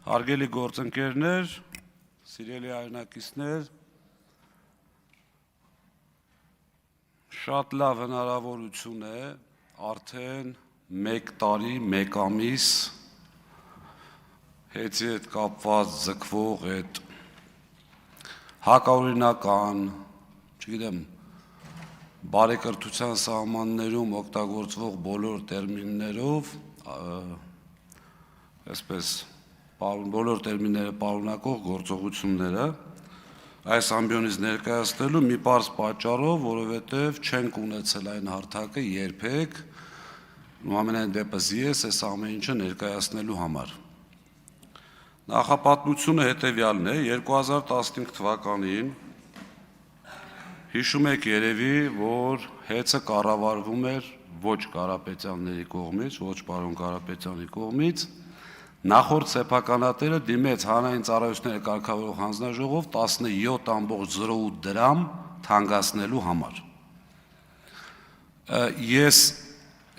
Հարգելի գործընկերներ, սիրելի հայրենակիցներ, շատ լավ հնարավորություն է արդեն 1 տարի, 1 ամիս հեծի հետ կապված ձգվող այդ հակաօրինական, չգիտեմ, բարեկրթության սահմաններում օգտագործվող բոլոր տերմիններով, այսպես բոլոր տերմինները պարունակող գործողությունները այս ամբիոնից ներկայացնելու մի պարզ պատճառով, որովհետև չենք ունեցել այն հարթակը երբեք, ամենայն դեպս ես այս ամեն ինչը ներկայացնելու համար։ Նախապատմությունը հետևյալն է, 2015 թվականին հիշում եք երևի, որ հեծը կառավարվում էր ոչ Կարապետյանների կողմից, ոչ պարոն Կարապետյանի կողմից, նախորդ սեփականատերը դիմեց հանրային ծառայությունների կարգավորող հանձնաժողով 17.08 դրամ թանկացնելու համար։ Ես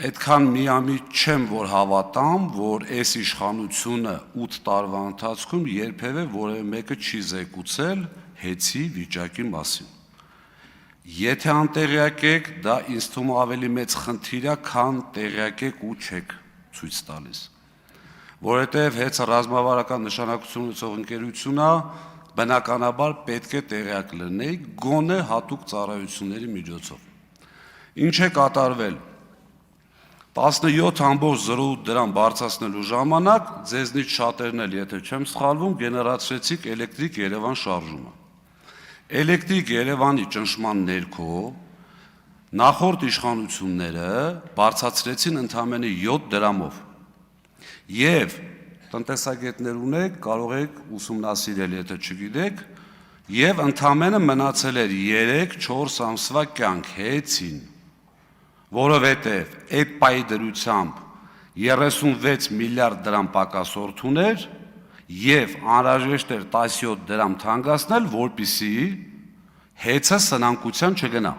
այդքան միամիտ չեմ, որ հավատամ, որ այս իշխանությունը 8 տարվա ընթացքում երբևէ որևէ մեկը չի զեկուցել հեծի վիճակի մասին։ Եթե անտեղյակ եք, դա ինձ թվում է ավելի մեծ խնդիր է, քան տեղյակ եք ու չեք ցույց տալիս։ Որովհետև հեծը ռազմավարական նշանակություն ունեցող ընկերություն է, բնականաբար պետք է տեղյակ լինեիք գոնե հատուկ ծառայությունների միջոցով։ Ինչ է կատարվել։ 17.08 դրամ բարձրացնելու ժամանակ ձեզնից շատերն էլ, եթե չեմ սխալվում, գեներացրեցիք Էլեկտրիկ Երևան շարժումը։ Էլեկտրիկ Երևանի ճնշման ներքո նախորդ իշխանությունները բարձրացրեցին ընդամենը 7 դրամով։ Եվ տնտեսագետներ ունեք, կարող եք ուսումնասիրել, եթե չգիտեք, եւ ընդամենը մնացել էր 3-4 ամսվա կյանք հեծին, որովհետեւ այդ պայի դրությամբ 36 միլիարդ դրամ պակասորդ ուներ եւ անհրաժեշտ էր 17 դրամ թանկացնել, որպեսզի հեծը սնանկության չգնա։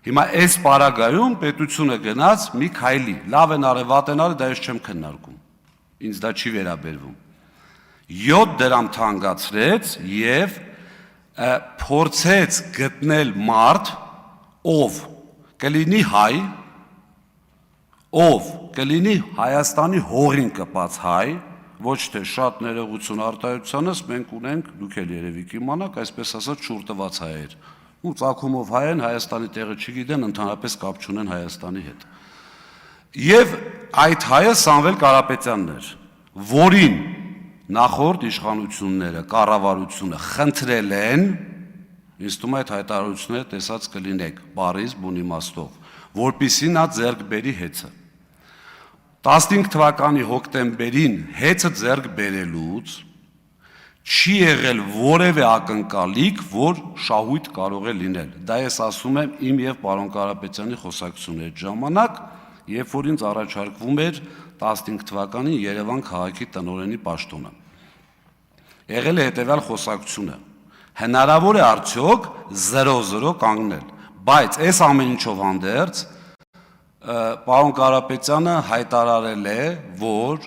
Հիմա այս պարագայում պետությունը գնաց մի քայլի, լավ են արել, վատ են արել, դա ես չեմ քննարկում, ինձ դա չի վերաբերվում։ 7 դրամ թանկացրեց եւ փորձեց գտնել մարդ, ով կլինի հայ, ով կլինի Հայաստանի հողին կպած հայ, ոչ թե շատ ներողություն արտահայտությանս մենք ունենք, դուք էլ երևի կիմանաք, այսպես ասած շուրտված հայեր։ Ու ծագումով հայ են, Հայաստանի տեղը չգիտեն, ընդհանրապես կապ չունեն Հայաստանի հետ։ Եվ այդ հայը Սամվել Կարապետյանն էր, որին նախորդ իշխանությունները, կառավարությունը խնդրել են, ինձ թվում է այդ հայտարարությունները տեսած կլինեք, բառից բուն իմաստով, որպեսզի նա ձեռք բերի հեծը։ 15 թվականի հոկտեմբերին հեծը ձեռք բերելուց չի եղել որևէ ակնկալիք, որ շահույթ կարող է լինել։ Դա ես ասում եմ իմ եւ պարոն Կարապետյանի խոսակցությունների ժամանակ, երբ որ ինձ առաջարկվում էր 15 թվականին Երևան քաղաքի տնօրենի պաշտոնը։ Եղել է հետևյալ խոսակցությունը. հնարավոր է արդյոք 0-0 կանգնել, բայց այս ամեն ինչով հանդերձ պարոն Կարապետյանը հայտարարել է, որ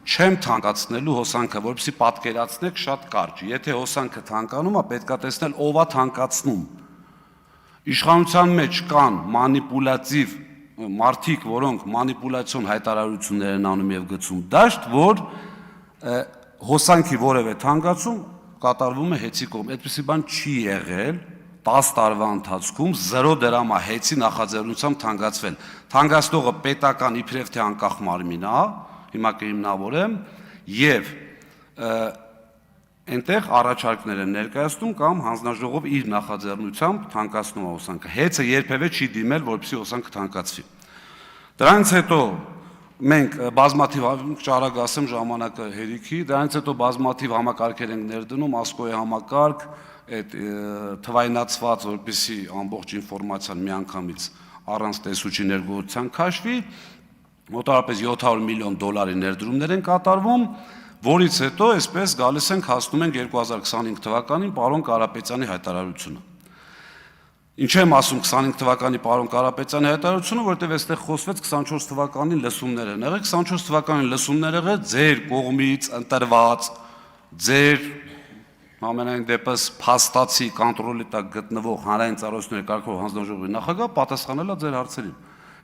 չեմ թանկացնելու հոսանքը, որպեսզի պատկերացնեք շատ կարճ։ Եթե հոսանքը թանկանում է, պետք է տեսնել ով է թանկացնում։ Իշխանության մեջ կան մանիպուլատիվ մարդիկ, որոնք մանիպուլյացիոն հայտարարություններ են անում եւ գցում դաշտ, որ հոսանքի որևէ թանկացում կատարվում է հեծի կողմից։ Այդպիսի բան չի եղել 10 տարվա ընթացքում 0 դրամա հեծի նախաձեռնությամբ թանկացվել։ Թանկացնողը պետական իբրև թե անկախ մարմին է, հիմա կհիմնավորեմ, եւ այնտեղ առաջարկներ են ներկայացնում կամ հանձնաժողով իր նախաձեռնությամբ թանկացնում է հոսանքը։ Հեծը երբևէ չի դիմել, որպեսզի հոսանքը թանկացվի։ Դրանից հետո մենք բազմաթիվ, ճարագ ասեմ ժամանակը հերիքի, դրանից հետո բազմաթիվ համակարգեր ենք ներդնում, ասկոյի համակարգ, այդ թվայնացված, որպեսզի ամբողջ ինֆորմացիան միանգամից առանց տեսուչի ներգործության քաշվի, մոտավորապես $700 միլիոն ներդրումներ են կատարվում, որից հետո այսպես գալիս ենք հասնում ենք 2025 թվականին պարոն Կարապետյանի հայտարարությունը։ Ինչ եմ ասում 25 թվականի պարոն Կարապետյանի հայտարարությունը, որովհետև այստեղ խոսվեց 24 թվականին լսումներ են եղել, 24 թվականին լսումներ եղել ձեր կողմից ընտրված, ձեր ամենայն դեպս փաստացի կոնտրոլի տակ գտնվող հանրային ծառայությունների կարգավորող հանձնաժողովի նախագահ պատասխանել է ձեր հարցերին։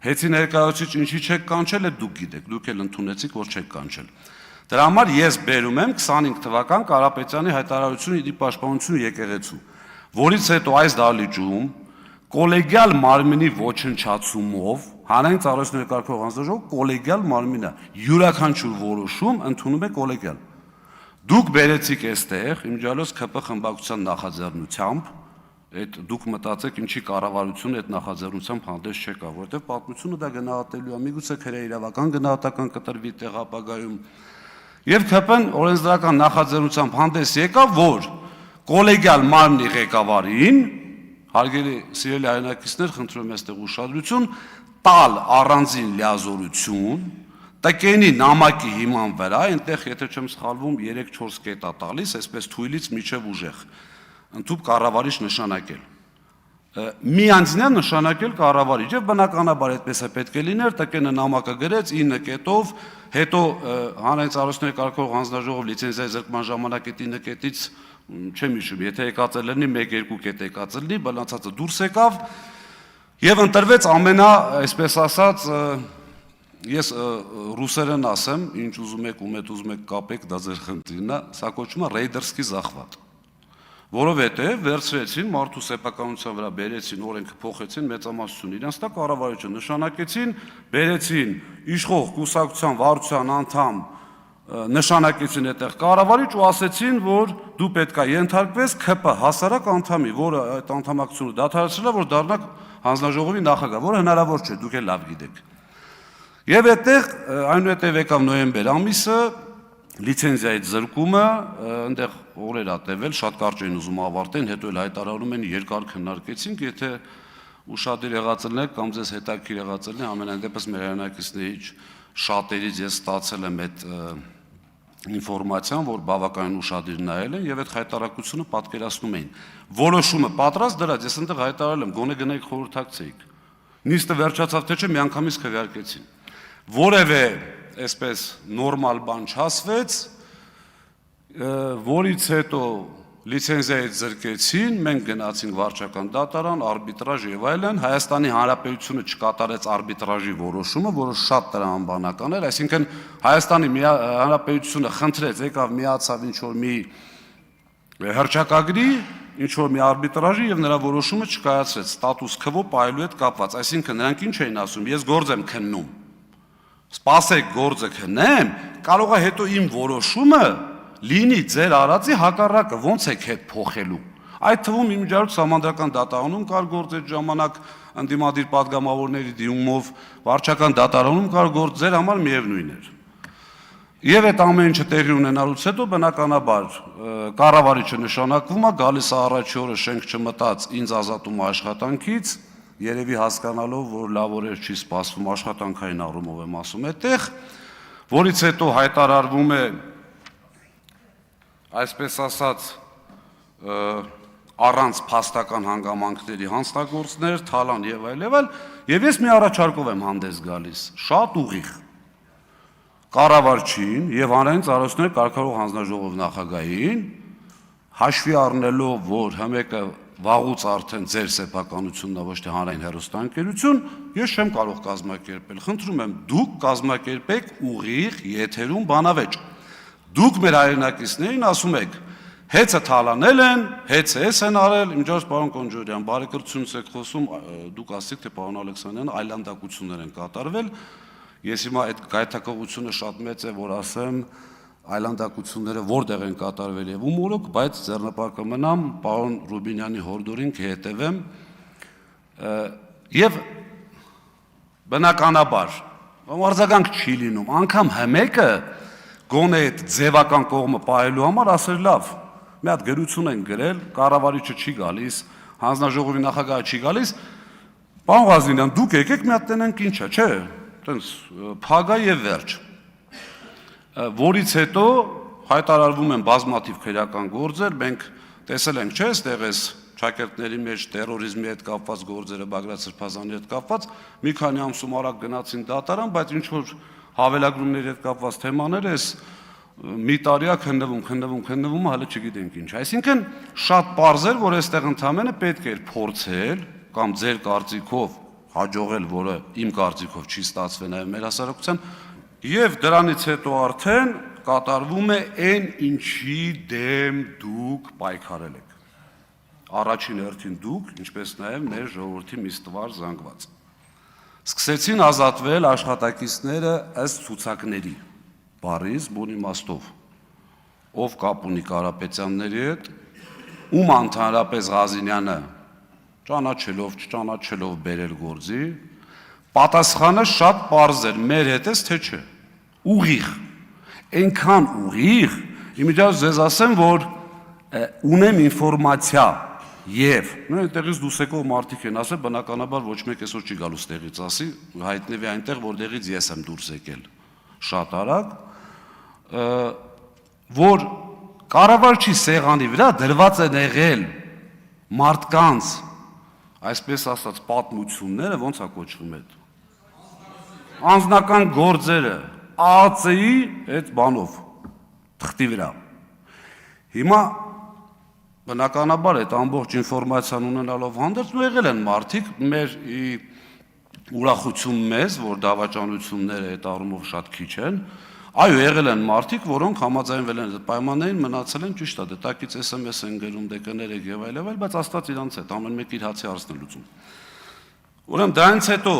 Հեծի ներկայացուցիչ ինչի չեք կանչել, է դուք գիտեք, դուք էլ ընդունեցիք, որ չեք կանչել։ Դրա համար ես բերում եմ 25 թվական Կարապետյանի հայտարարությունը իր պաշտպանություն եկեղեցու, որից հետո այս դահլիճում կոլեգիալ մարմինի ոչնչացումով հանրային ծառայությունների կարգավորող հանձնաժողովը կոլեգիալ մարմին է, յուրաքանչյուր որոշում ընդունում է կոլեգիալ։ Դուք բերեցիք այստեղ իմջալոս ԿՊ խմբակցության նախաձեռնությամբ, այդ դուք մտածեք ինչի կառավարությունը այդ նախաձեռնությամբ հանդես չեկա, որովհետև պատմությունը դա գնահատելու է, միգուցե քրեիրավական գնահատական կտրվի տեղ ապագայում։ Եվ ԿՊ-ն օրենսդրական նախաձեռնությամբ հանդես եկավ, որ կոլեգիալ մարմնի ղեկավարին, հարգելի սիրելի հայրենակիցներ, խնդրում եմ այստեղ ուշադրություն, տալ առանձին լիազորություն, տկենի նամակի հիման վրա, այնտեղ, եթե չեմ սխալվում, 3-4 կետ է տալիս, այսպես թույլից միջև ուժեղ, ընդհուպ կառավարիչ նշանակել։ Մի անձին է նշանակել կառավարիչ, եւ բնականաբար այդպես է պետք է լիներ, տկենը նամակը գրեց 9 կետով, հետո հանրային ծառայությունների կարգավորող հանձնաժողով լիցենզիայի զրկման ժամանակ այդ 9 կետից չեմ հիշում, եթե եկած լինի 1-2 կետ եկած լինի, բալանցածը դուրս եկավ եւ ընտրվեց այսպես ասած, ես ռուսերեն ասեմ, ինչ ուզում եք ում հետ ուզում եք կապեք, դա ձեր խնդիրն է, սա կոչվում է ռեյդերսկի զախվատ, որովհետեւ վերցրեցին մարդու սեփականության վրա բերեցին, օրենքը փոխեցին, մեծամասնություն իրենց տակ կառավարիչը նշանակեցին, բերեցին իշխող կուսակցության վարչության անդամ նշանակեցին այդտեղ կառավարիչ ու ասեցին, որ դու պետք է ենթարկվես ԿՊ հասարակ անդամի, որը այդ անդամակցությունը դադարեցրել է, որ դառնա հանձնաժողովի նախագահ, որը հնարավոր չէ, դուք էլ լավ գիտեք։ Եվ այդտեղ այնուհետև եկավ նոյեմբեր ամիսը, լիցենզիայի զրկումը, այնտեղ օրեր ա տևել, շատ կարճ էին ուզում ավարտեն, հետո էլ հայտարարում են երկար քննարկեցինք, եթե ուշադիր եղած ելնեք կամ ձեզ հետաքրքիր եղած ելնի, ամենայն դեպս մեր հայրենակիցներից շատերից ես ստացել եմ այդ ինֆորմացիան, որ բավականին ուշադիր նայել են եւ այդ հայտարարությունը պատկերացնում էին։ Որոշումը պատրաստ դրած, ես այնտեղ հայտարարել եմ, գոնե գնայիք խորհրդակցեիք։ Նիստը վերջացավ թե չէ, միանգամից քվեարկեցին։ Որևէ այսպես նորմալ բան չասվեց, որից հետո լիցենզիայից զրկեցին, մենք գնացինք վարչական դատարան, արբիտրաժ եւ այլն, Հայաստանի Հանրապետությունը չկատարեց արբիտրաժի որոշումը, որը շատ տրամաբանական էր, այսինքն Հայաստանի Հանրապետությունը խնդրեց, եկավ միացավ ինչ-որ մի հռչակագրի, ինչ-որ մի արբիտրաժի եւ նրա որոշումը չկայացրեց, ստատուս քվո պայելու հետ կապված, այսինքն նրանք ինչ էին ասում, ես գործ եմ քննում, սպասեք գործը քննեմ, կարող է հետո իմ որոշումը լինի ձեր արածի հակառակը, ոնց եք հետ փոխելու։ Այդ թվում իմիջիայլոց սահմանադրական դատարանում կար գործ այդ ժամանակ ընդդիմադիր պատգամավորների դիմումով, վարչական դատարանում կար գործ, ձեր համար միևնույն էր։ Եվ այդ ամեն ինչը տեղի ունենալուց հետո բնականաբար կառավարիչը նշանակվում է, գալիս է առաջի օրը շենք չմտած, ինձ ազատում է աշխատանքից, երևի հասկանալով, որ լավ օրեր չի սպասվում աշխատանքային առումով եմ ասում այդտեղ, որից հետո հայտարարվում է այսպես ասած առանց փաստական հանգամանքների հանձնագործներ, թալան եւ այլ, եւ ես մի առաջարկով եմ հանդես գալիս, շատ ուղիղ կառավարչին եւ հանրային ծառայությունների կարգավորող հանձնաժողով նախագահին, հաշվի առնելով, որ հմեկը վաղուց արդեն ձեր սեփականությունն է, ոչ թե հանրային հեռուստաընկերություն, ես չեմ կարող կազմակերպել, խնդրում եմ, դուք կազմակերպեք ուղիղ եթերում բանավեճ։ Դուք մեր հայրենակիցներին ասում եք, հեծը թալանել են, հեծը էս են արել, իմջոց պարոն Կոնջորյան, բարեկրությունից եք խոսում, դուք ասիք, թե պարոն Ալեքսանյան, այլանդակություններ են կատարվել, ես հիմա այդ գայթակղությունը շատ մեծ է, որ ասեմ, այլանդակությունները որտեղ են կատարվել եւ ում օրոք, բայց ձեռնպահ կմնամ, պարոն Ռուբինյանի հորդորին կհետևեմ եւ բնականաբար, արձագանք չի լինում, անգամ հմեկը գոնե այդ ձևական կողմը պահելու համար ասել լավ, մի հատ գրություն են գրել, կառավարիչը չի գալիս, հանձնաժողովի նախագահը չի գալիս, պարոն Ղազնինյան, դուք եկեք մի հատ տենենք ինչա, չէ, տենց փագա եւ վերջ, որից հետո հայտարարվում են բազմաթիվ քրեական գործեր, մենք տեսել ենք, չէ, այստեղ էս շակերտների մեջ տերորիզմի հետ կապված գործերը, Բագրատ Սրբազանի հետ կապված, մի քանի ամսում արագ գնացին դատարան, բայց ինչ որ հավելագրումների հետ կապված թեմաներ էս մի տարիա քննվում, հələ չգիտենք ինչ։ Այսինքն շատ պարզ էր, որ այստեղ ընդհանրապես պետք էր փորձել կամ ձեր կարծիքով հաջողել, որը իմ կարծիքով չի ստացվել նաև մեր հասարակության, եւ դրանից հետո արդեն կատարվում է այն ինչի դեմ դուք պայքարել եք։ Առաջին հերթին դուք, ինչպես նաև մեր ժողովրդի մի ստվար զանգված։ Սկսեցին ազատվել աշխատակիցները ըստ ցուցակների, բառից բուն իմաստով, ով կապ ունի Կարապետյանների հետ, ում ընդհանրապես Ղազինյանը ճանաչելով, չճանաչելով բերել գործի, պատասխանը շատ պարզ էր, մեր հետ էս թե չէ, ուղիղ, այնքան ուղիղ, իմիջիայլոց ձեզ ասեմ, որ ունեմ ինֆորմացիա եւ այդտեղից դուրս եկող մարդիկ են ասել, բնականաբար ոչ մեկ այսօր չի գալու ստեղից ասի, հայտնվի այնտեղ, որտեղից ես եմ դուրս եկել շատ արագ, որ կառավարչի սեղանի վրա դրված են եղել մարդկանց, այսպես ասած, պատմությունները, ոնց է կոչվում այդ, անձնական գործերը, ԱԱՑ-ի այդ բանով, թղթի վրա։ Հիմա բնականաբար այդ ամբողջ ինֆորմացիան ունենալով հանդերձ ու եղել են մարդիկ մեր ուրախություն մեզ, որ դավաճանությունները այդ առումով շատ քիչ են, այո, եղել են մարդիկ, որոնք համաձայնվել են այդ պայմաններին, մնացել են ճիշտ է, դետակից SMS են գրում, դեկաներեք եւ այլ, բայց Աստված իրանց հետ ամեն մեկ իր հացի հարցն է լուծում։ Ուրեմն դրանից հետո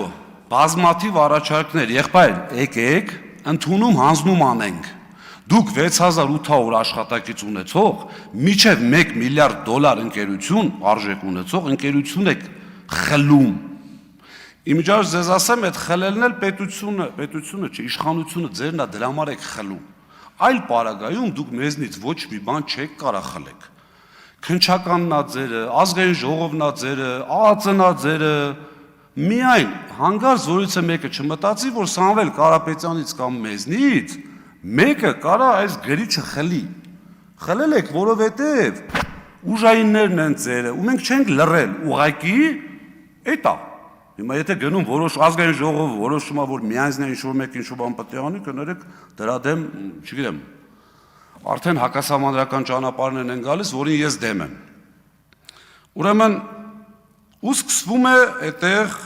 բազմաթիվ առաջարկներ, եղբայր, եկեք, ընդունում հանձնում անենք։ Դուք 6800 աշխատակից ունեցող, մինչև $1 միլիարդ ընկերություն, արժեք ունեցող ընկերություն եք խլում։ Իմիջիայլոց ձեզ ասեմ, այդ խլելն էլ պետությունը չէ, իշխանությունը ձերն է, դրա համար եք խլում։ Այլ պարագայում դուք մեզնից ոչ մի բան չեք կարող խլեք։ Քննչականն է ձերը, ազգային ժողովն է ձերը, ԱԱՑ-ն է ձերը, միայն հանգարց որից մեկը չմտածի, որ Սամվել Կարապետյանից կամ մեզնից մեկը կարա այս գրիչը խլի։ Խլել եք, որովհետև ուժայիններն են ձերը, ու մենք չենք լռել, ուղղակի էտա։ Հիմա եթե գնում որոշ ազգային ժողովը որոշում է, որ միանձնյա ինչ-որ մեկ ինչ-որ բան պետք է անի, կներեք դրա դեմ, չգիտեմ, արդեն հակասահմանադրական ճանապարհներն են գալիս, որին ես դեմ եմ։ Ուրեմն ու սկսվում է այդտեղ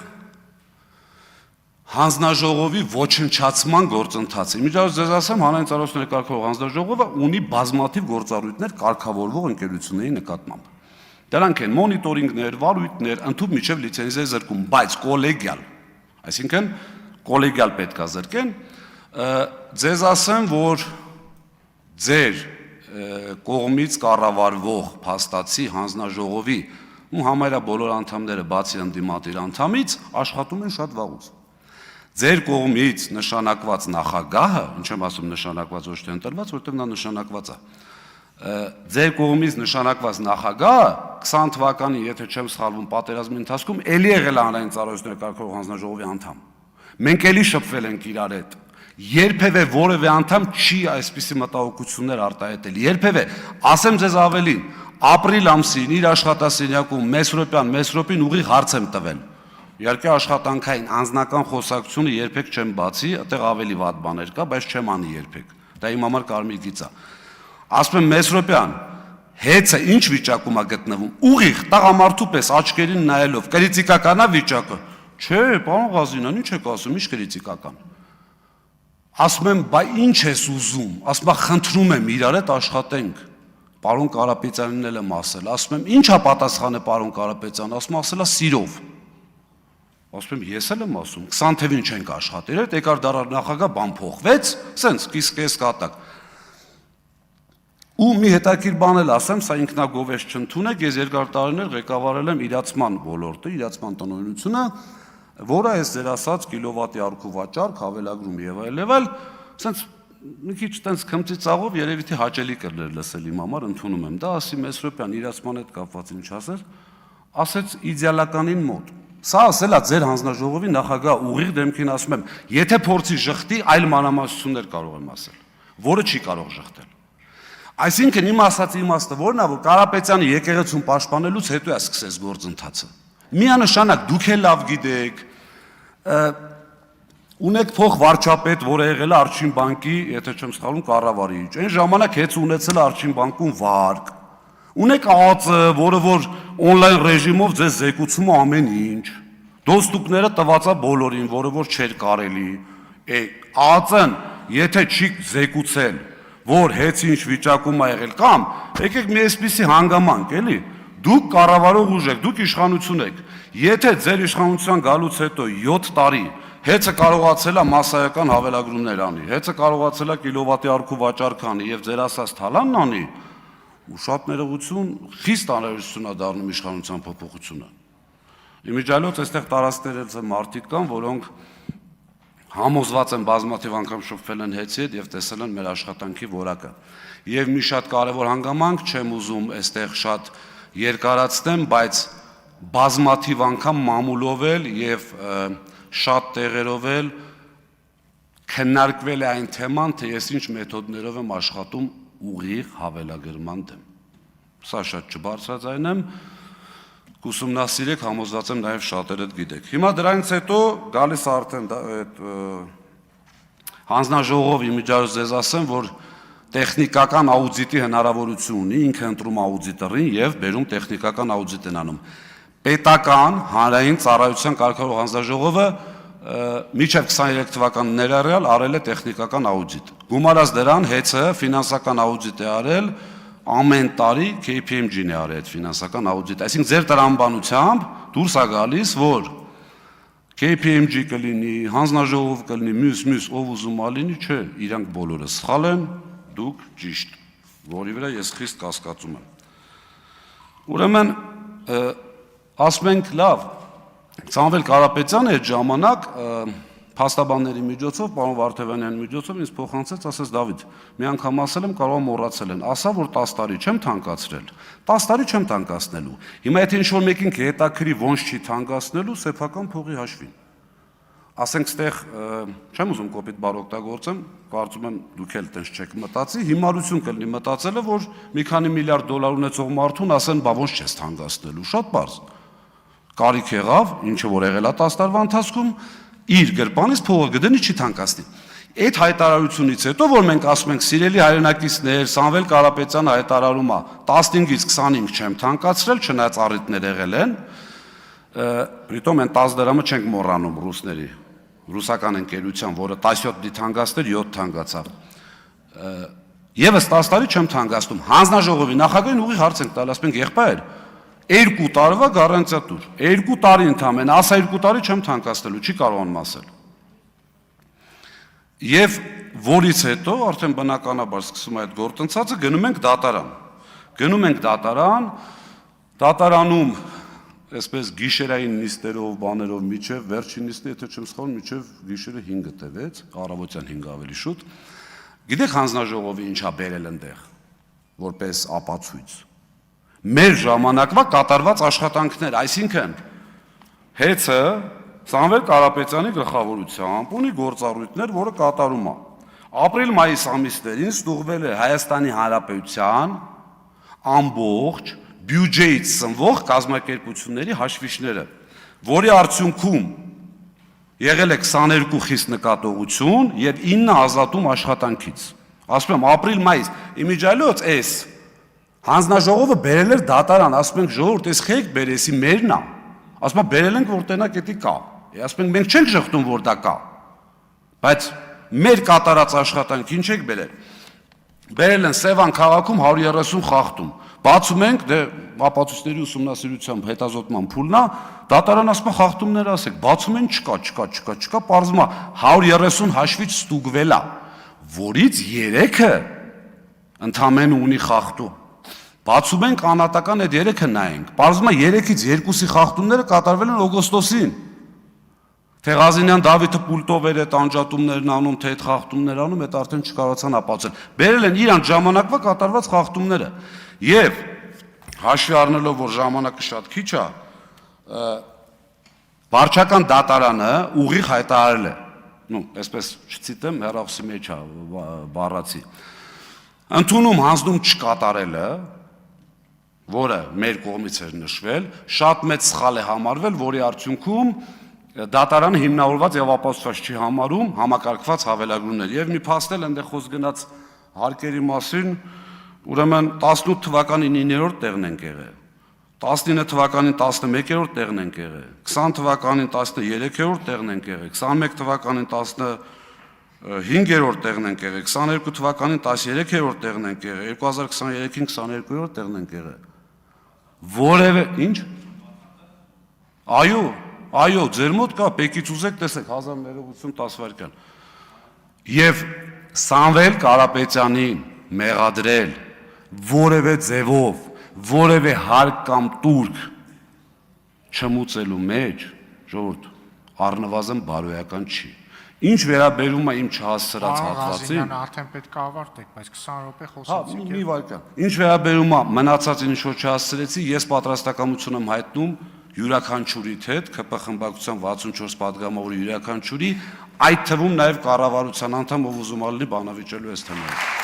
հանձնաժողովի ոչնչացման գործընթացը։ Իմիջիայլոց ձեզ ասեմ, հանրային ծառայությունների կարգավորող հանձնաժողովը ունի բազմաթիվ գործառույթներ կարգավորվող ընկերությունների նկատմամբ։ Դրանք են մոնիտորինգներ, վարույթներ, ընդհանուր միջև լիցենզիա զրկում, բայց կոլեգիալ, այսինքն կոլեգիալ պետք է զրկեն, ձեզ ասեմ, որ ձեր կողմից կառավարվող փաստացի հանձնաժողովի ու համարյա բոլոր անդամները բացի ընդդիմադիր անդամից աշխատում են շատ վաղուց։ Ձեր կողմից նշանակված նախագահը, ինչ եմ ասում նշանակված ոչ թե ընտրված, որտեղ նա նշանակված է։ Ձեր կողմից նշանակված նախագահը 20 թվականին, եթե չեմ սխալվում, պատերազմի ընթացքում էլի եղել հանրային ծառայությունների կարգավորող հանձնաժողովի անդամ։ Մենք էլի շփվել ենք իրար հետ։ Երբևէ որևէ անդամ չի այսպիսի մտահոգություններ արտահայտել։ Երբևէ, ասեմ ձեզ ավելին, ապրիլ ամսին իր աշխատասենյակում Մեսրոպին ուղիղ հարց եմ տվել։ Իհարկե աշխատանքային անձնական խոսակցությունը երբեք չեմ բացի, այդտեղ ավելի վատ բաներ կա, բայց չեմ անի երբեք։ Դա իմ համար կարմիր գիծ է։ Ասում եմ Մեսրոպյան, հեծը ինչ վիճակում է գտնվում։ Ուղիղ տղամարդու պես աչքերին նայելով, կրիտիկական է վիճակը։ Չէ, պարոն Ղազինյան, ինչ եք ասում, ինչ կրիտիկական։ Ասում եմ, բա ինչ ես ուզում։ Ասում եմ, խնդրում եմ իրար հետ աշխատենք։ Պարոն Կարապետյանին էլ եմ ասել։ Ասում եմ, ի՞նչ է պատասխանը պարոն Կարապետյան, ասում ասել է սիրով։ Ասում եմ, ես էլ եմ ասում, 20 թվին չենք աշխատել, այդ եկար դարար նախագահ բան փոխվեց, սենց կիս կատակ։ Ու մի հետաքրքիր բան էլ ասեմ, սա ինքնագովեշ չընդունեք, ես երկար տարիներ ղեկավարել եմ իրացման ոլորտը, իրացման տնօրինությունը, որը այս ձեր ասած կիլովատի արքու վաճառք, հավելագրում եւ այլ, սենց մի քիչ տենց քմծիծաղով երևի թե հաճելի կլներ լսել իմ համար, ընդունում եմ դա, ասի Մեսրոպյան իրացման հետ կապված ինչ ասեր, ասեց իդեալականին մոտ։ Սա ասել է ձեր հանձնաժողովի նախագահ ուղիղ դեմքին ասում եմ, եթե փորձի ժխտի, այլ մանրամասնություններ կարող եմ ասել, որը չի կարող ժխտել։ Այսինքն իմ ասած իմաստը որն է, որ Կարապետյանը եկեղեցուն պաշտպանելուց հետո է սկսեց գործընթացը։ Միանշանակ դուք էլ լավ գիտեք, ունեք փող վարչապետ, որը եղել է Արջին բանկի, եթե չեմ սխալվում, կառավարիչ։ Այն ժամանակ հետ ունեցել է Արջին բանկում վարկ։ Ունեք ԱԱԾ, որը որ օնլայն ռեժիմով ձեզ զեկուցում է ամեն ինչ։ Դոստուկները տված է բոլորին, որը որ չէր կարելի։ ԱԱԾ-ն եթե չի զեկուցել, որ հետ ինչ վիճակում է եղել, կամ եկեք մի այսպիսի հանգամանք, էլի, դուք կառավարող ուժ եք, դուք իշխանություն եք, եթե ձեր իշխանության գալուց հետո 7 տարի հեծը կարողացել է մասսայական հավելագրումներ անի, հեծը կարողացել է կիլովատի արքու վաճառք անի եւ ձեր ասած թալանն անի, ու շատ ներողություն, խիստ անհրաժեշտություն է դառնում իշխանության փոփոխությունը։ Իմիջիայլոց այստեղ տարածքներից մարդիկ կան, որոնք համոզված են բազմաթիվ անգամ շփվել են հեծի հետ եւ տեսել են մեր աշխատանքի որակը։ Եվ մի շատ կարևոր հանգամանք, չեմ ուզում այստեղ շատ երկարացնեմ, բայց բազմաթիվ անգամ մամուլով էլ եւ շատ տեղերով էլ քննարկվել է այն թեման, թե ես ինչ մեթոդներով եմ աշխատում ուղիղ հավելագրման դեմ։ Սա շատ չբարձրաձայնեմ, կուսումնասիրեք, համոզված եմ նաև շատերը գիտեք։ Հիմա դրանից հետո գալիս արդեն այդ հանձնաժողովի միջազգային ձեզ ասեմ, որ տեխնիկական աուդիտի հնարավորություն ունի, ինքը ընտրում աուդիտորին եւ բերում տեխնիկական աուդիտ են անում։ Պետական հանրային ծառայության կարգավորող հանձնաժողովը մինչև 23 թվականը ներառյալ արել է տեխնիկական աուդիտ։ Գումարած դրան հեծը ֆինանսական աուդիտ է արել, ամեն տարի KPMG-ն է արել այդ ֆինանսական աուդիտ։ Այսինքն ձեր տրամաբանությամբ դուրս է գալիս, որ KPMG կլինի, հանձնաժողով կլինի, մյուս ով ուզում ա լինի, չէ, իրանք բոլորը սխալ են, դուք ճիշտ, որի վրա ես խիստ կասկածում եմ։ Ուրեմն ասում ենք լավ, Սամվել Կարապետյանը այդ ժամանակ փաստաբանների միջոցով, պարոն Վարդևանյանի միջոցով ինձ փոխանցեց, ասեց Դավիթ, մի անգամ ասել եմ, կարող եմ մոռացել են, ասա որ 10 տարի չեմ թանկացրել, 10 տարի չեմ թանկացնելու։ Հիմա եթե ինչ-որ մեկին կհետաքրի ոնց չի թանկացնելու, սեփական փողի հաշվին։ Ասենք ստեղ չեմ ուզում կոպիտ բառ օգտագործեմ, կարծում եմ դուք էլ տենց չեք մտածի, հիմարություն կլինի մտածելը, որ մի քանի միլիարդ դոլար ունեցող մարդուն ասեն, բա ոնց չես թանկացնելու, շատ բարձ։ Կարիք եղավ, ինչը որ եղել է 10 տարվա ընթացքում, իր գրպանից փողը գտնի չի թանկացնի։ Այդ հայտարարությունից հետո, որ մենք ասում ենք սիրելի հայրենակիցներ, Սամվել Կարապետյանը հայտարարում է 15-ից 25 չեմ թանկացրել, չնայած առիթներ եղել են, պրիտոմ են 10 դրամը չենք մոռանում ռուսների, ռուսական ընկերության, որը 17 դի թանկացներ 7 թանկացավ։ Եվս 10 տարի չեմ թանկացնում։ Հանձնաժողովի նախագահին ուղիղ հարց ենք տալ, ասում ենք եղբայր, 2 տարվա գարանտիա տուր, 2 տարի ընդամենը, ասա 2 տարի չեմ թանկացնելու, չի կարողանում ասել։ Եվ որից հետո արդեն բնականաբար սկսում է այդ գործընթացը, գնում ենք դատարան։ Գնում ենք դատարան, դատարանում այսպես գիշերային նիստերով, բաներով միջև վերջին նիստը, եթե չեմ սխալվում, միջև գիշերը 5-ը տևեց, առավոտյան 5 ավելի շուտ։ Գիտեք հանձնաժողովի ինչա բերել այնտեղ, որպես ապացույց։ Մեր ժամանակվա կատարված աշխատանքներ, այսինքն հեծը Սամվել Կարապետյանի գլխավորությամբ ունի գործառույթներ, որը կատարում է։ Ապրիլ-մայիս ամիսներին ստուգվել է Հայաստանի Հանրապետության ամբողջ բյուջեից սնվող կազմակերպությունների հաշվիչները, որի արդյունքում եղել է 22 խիստ նկատողություն եւ 9 ազատում աշխատանքից։ Ասում եմ ապրիլ-մայիս, իմիջիայլոց էս հանձնաժողովը բերել էր դատարան, ասում ենք ժողովուրդ, էս խեք բերեսի մերն է։ Ասում եմ բերել ենք որ տենակ էդի կա։ Ասում ենք մենք չենք շղթում որ դա կա։ Բայց մեր կատարած աշխատանք ինչ եք բերել։ Բերել են Սևան քաղաքում 130 խախտում։ Բացում ենք, դե ապացույցների ուսումնասիրությամբ հետազոտման փուլն է, դատարան ասում է խախտումներ ասեք, բացում են չկա, պարզվում է 130 հաշվիչ ստուգվել է, որից 3-ը ընդամենը ունի խախտում։ Բացում ենք անհատական այդ 3-ը նայենք, պարզվում է 3-ից 2-ի խախտումները կատարվել են օգոստոսին։ Թե Ղազինյան Դավիթը պուլտով էր այդ անջատումներն անում, թե այդ խախտումներ անում, այդ արդեն չկարողացան ապացուցել։ Բերել են իրանց ժամանակվա կատարված խախտումները։ Եվ հաշվի առնելով, որ ժամանակը շատ քիչ է, վարչական դատարանը ուղիղ հայտարարել է, այսպես չցիտեմ, հեռախոսի մեջ է բառացի, Ընդունում հանձնում չկատարելը, որը մեր կողմից էր նշվել, շատ մեծ սխալ է համարվել, որի արդյունքում դատարանը հիմնավորված եւ ապացուցված չի համարում համակարգված հավելագրումներ։ Եվ մի փաստել այնտեղ խոսք գնաց հարկերի մասին, ուրեմն 18 թվականին 9-րդ տեղն ենք եղել, 19 թվականին 11-րդ տեղն ենք եղել, 20 թվականին 13-րդ տեղն ենք եղել, 21 թվականին 15-րդ տեղն ենք եղել, 22 թվականին 13-րդ տեղն ենք եղել, 2023-ին 22-րդ տեղն ենք եղել։ Որևէ ինչ։ Այո, ձեր մոտ կա, պեկից ուզեք տեսեք 1080 տասվայրկյան։ Եվ Սամվել Կարապետյանին մեղադրել որևէ ձևով, որևէ հարկ կամ տուրք չմուծելու մեջ, ժողովուրդ, առնվազն բարոյական չի։ Ինչ վերաբերում է իմ չհասցրած հատվածին, արդեն պետք է ավարտեք, բայց 20 րոպե խոսեցիք։ մի վայրկյան։ Ինչ վերաբերում է մնացածին ինչ որ չհասցրեցի, ես պատրաստակամություն եմ հայտնում յուրաքանչյուրիդ հետ, ԿՊ խմբակցության 64 պատգամավորի յուրաքանչյուրի, այդ թվում նաև կառավարության անդամ, ով ուզում ալի բանավիճելու այս թեմայով։